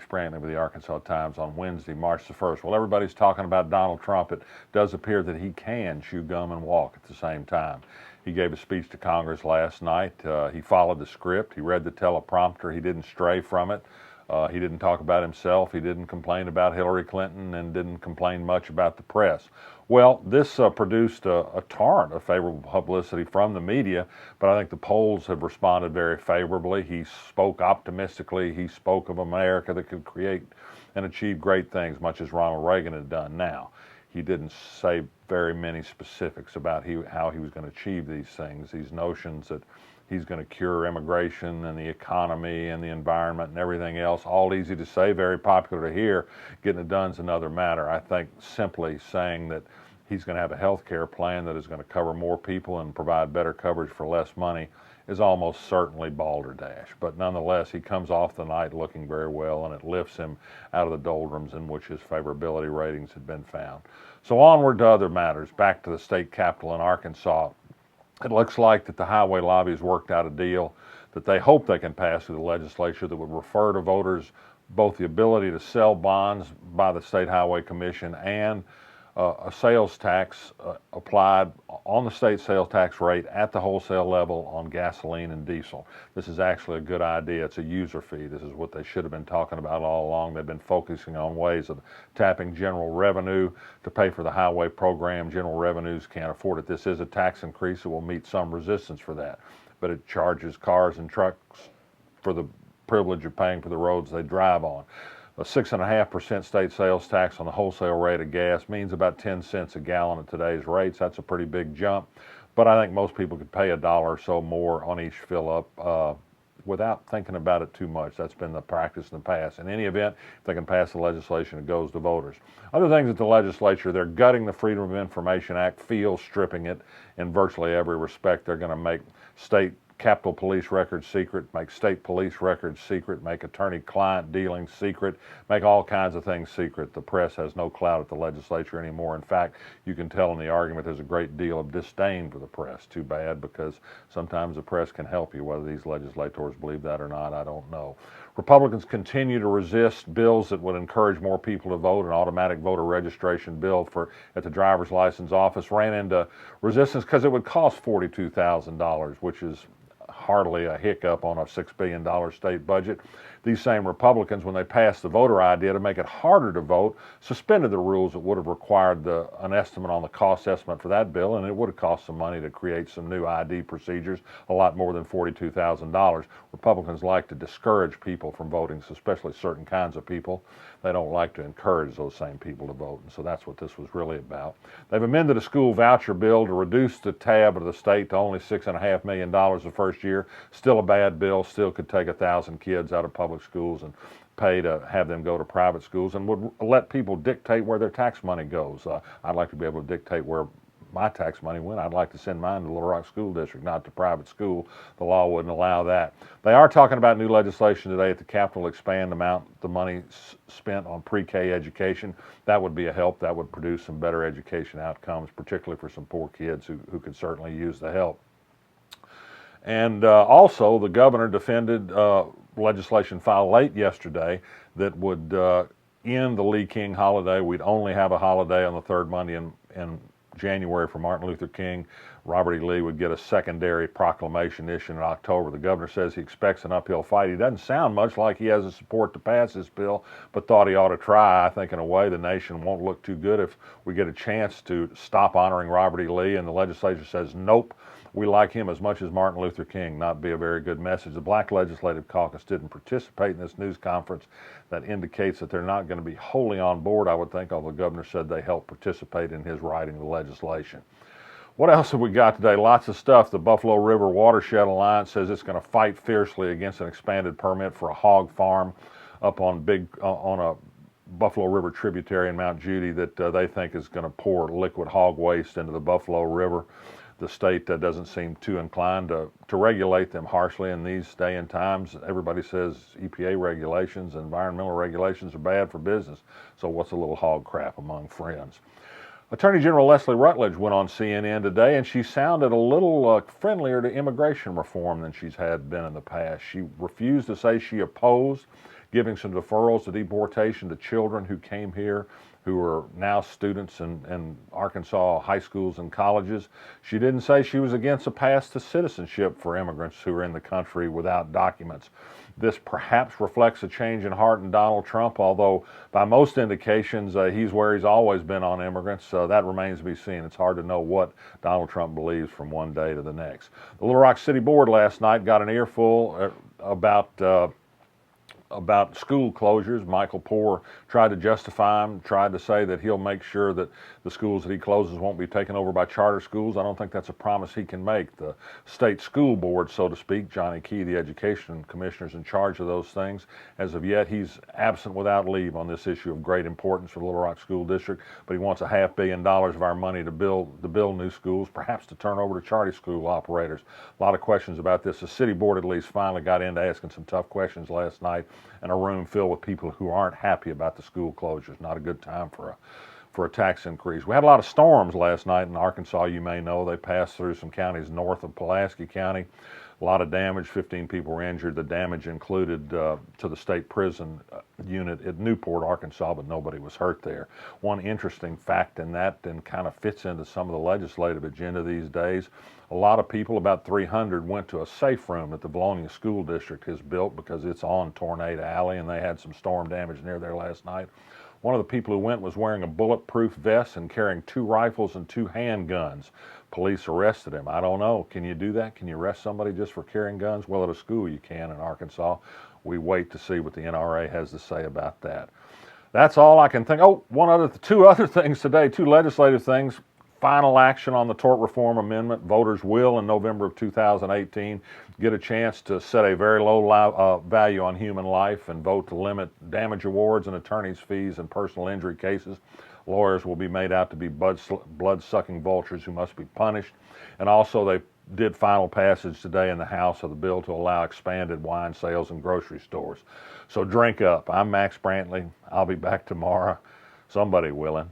Brantley with the Arkansas Times on Wednesday, March the 1st. Well, everybody's talking about Donald Trump. It does appear that he can chew gum and walk at the same time. He gave a speech to Congress last night. He followed the script. He read the teleprompter. He didn't stray from it. He didn't talk about himself. He didn't complain about Hillary Clinton and didn't complain much about the press. Well, this produced a torrent of favorable publicity from the media, but I think the polls have responded very favorably. He spoke optimistically. He spoke of America that could create and achieve great things, much as Ronald Reagan had done. Now, he didn't say very many specifics about how he was going to achieve these things, these notions that he's going to cure immigration and the economy and the environment and everything else. All easy to say, very popular to hear. Getting it done is another matter. I think simply saying that he's going to have a health care plan that is going to cover more people and provide better coverage for less money is almost certainly balderdash. But nonetheless, he comes off the night looking very well, and it lifts him out of the doldrums in which his favorability ratings had been found. So onward to other matters, back to the state capitol in Arkansas. It looks like that the highway lobby has worked out a deal that they hope they can pass through the legislature that would refer to voters both the ability to sell bonds by the State Highway Commission and a sales tax applied on the state sales tax rate at the wholesale level on gasoline and diesel. This is actually a good idea. It's a user fee. This is what they should have been talking about all along. They've been focusing on ways of tapping general revenue to pay for the highway program. General revenues can't afford it. This is a tax increase that will meet some resistance for that, but it charges cars and trucks for the privilege of paying for the roads they drive on. A 6.5% state sales tax on the wholesale rate of gas means about 10 cents a gallon at today's rates. That's a pretty big jump, but I think most people could pay $1 or so more on each fill up without thinking about it too much. That's been the practice in the past. In any event, if they can pass the legislation, it goes to voters. Other things at the legislature, they're gutting the Freedom of Information Act, stripping it in virtually every respect. They're going to make state Capitol Police records secret, make state police records secret, make attorney-client dealings secret, make all kinds of things secret. The press has no clout at the legislature anymore. In fact, you can tell in the argument there's a great deal of disdain for the press. Too bad, because sometimes the press can help you. Whether these legislators believe that or not, I don't know. Republicans continue to resist bills that would encourage more people to vote. An automatic voter registration bill at the driver's license office ran into resistance because it would cost $42,000, which is hardly a hiccup on a $6 billion state budget. These same Republicans, when they passed the voter ID to make it harder to vote, suspended the rules that would have required an estimate on the cost estimate for that bill, and it would have cost some money to create some new ID procedures, a lot more than $42,000. Republicans like to discourage people from voting, especially certain kinds of people. They don't like to encourage those same people to vote, and so that's what this was really about. They've amended a school voucher bill to reduce the tab of the state to only $6.5 million the first year. Still a bad bill, still could take 1,000 kids out of public schools and pay to have them go to private schools, and would let people dictate where their tax money goes. I'd like to be able to dictate where my tax money went. I'd like to send mine to Little Rock School District, not to private school. The law wouldn't allow that. They are talking about new legislation today at the Capitol to expand the money spent on pre-K education. That would be a help. That would produce some better education outcomes, particularly for some poor kids who could certainly use the help. And also, the governor defended legislation filed late yesterday that would end the Lee King holiday. We'd only have a holiday on the third Monday in January for Martin Luther King. Robert E. Lee would get a secondary proclamation issued in October. The governor says he expects an uphill fight. He doesn't sound much like he has the support to pass this bill, but thought he ought to try. I think in a way the nation won't look too good if we get a chance to stop honoring Robert E. Lee and the legislature says, nope, we like him as much as Martin Luther King. Not be a very good message. The Black Legislative Caucus didn't participate in this news conference. That indicates that they're not going to be wholly on board, I would think, although the governor said they helped participate in his writing of the legislation. What else have we got today? Lots of stuff. The Buffalo River Watershed Alliance says it's going to fight fiercely against an expanded permit for a hog farm up on a Buffalo River tributary in Mount Judy that they think is going to pour liquid hog waste into the Buffalo River. The state doesn't seem too inclined to regulate them harshly in these day and times. Everybody says EPA regulations, environmental regulations are bad for business. So what's a little hog crap among friends? Attorney General Leslie Rutledge went on CNN today, and she sounded a little friendlier to immigration reform than she's been in the past. She refused to say she opposed giving some deferrals to deportation to children who came here who are now students in Arkansas high schools and colleges. She didn't say she was against a path to citizenship for immigrants who are in the country without documents. This perhaps reflects a change in heart in Donald Trump, although by most indications he's where he's always been on immigrants. That remains to be seen. It's hard to know what Donald Trump believes from one day to the next. The Little Rock City Board last night got an earful about school closures. Michael Poore tried to justify them, tried to say that he'll make sure that the schools that he closes won't be taken over by charter schools. I don't think that's a promise he can make. The state school board, so to speak, Johnny Key, the education commissioner, is in charge of those things. As of yet, he's absent without leave on this issue of great importance for the Little Rock School District, but he wants $500 million of our money to build new schools, perhaps to turn over to charter school operators. A lot of questions about this. The city board at least finally got into asking some tough questions last night, and a room filled with people who aren't happy about the school closures. Not a good time for a tax increase. We had a lot of storms last night in Arkansas, you may know. They passed through some counties north of Pulaski County. A lot of damage, 15 people were injured. The damage included to the state prison unit at Newport, Arkansas, but nobody was hurt there. One interesting fact in that, and kind of fits into some of the legislative agenda these days, a lot of people, about 300, went to a safe room that the Vilonia School District has built because it's on Tornado Alley, and they had some storm damage near there last night. One of the people who went was wearing a bulletproof vest and carrying 2 rifles and 2 handguns. Police arrested him. I don't know. Can you do that? Can you arrest somebody just for carrying guns? Well, at a school you can in Arkansas. We wait to see what the NRA has to say about that. That's all I can think. Oh, 2 other things today, 2 legislative things. Final action on the Tort Reform Amendment. Voters will, in November of 2018, get a chance to set a very low value on human life and vote to limit damage awards and attorney's fees in personal injury cases. Lawyers will be made out to be blood-sucking vultures who must be punished. And also they did final passage today in the House of the bill to allow expanded wine sales in grocery stores. So drink up. I'm Max Brantley. I'll be back tomorrow. Somebody willing.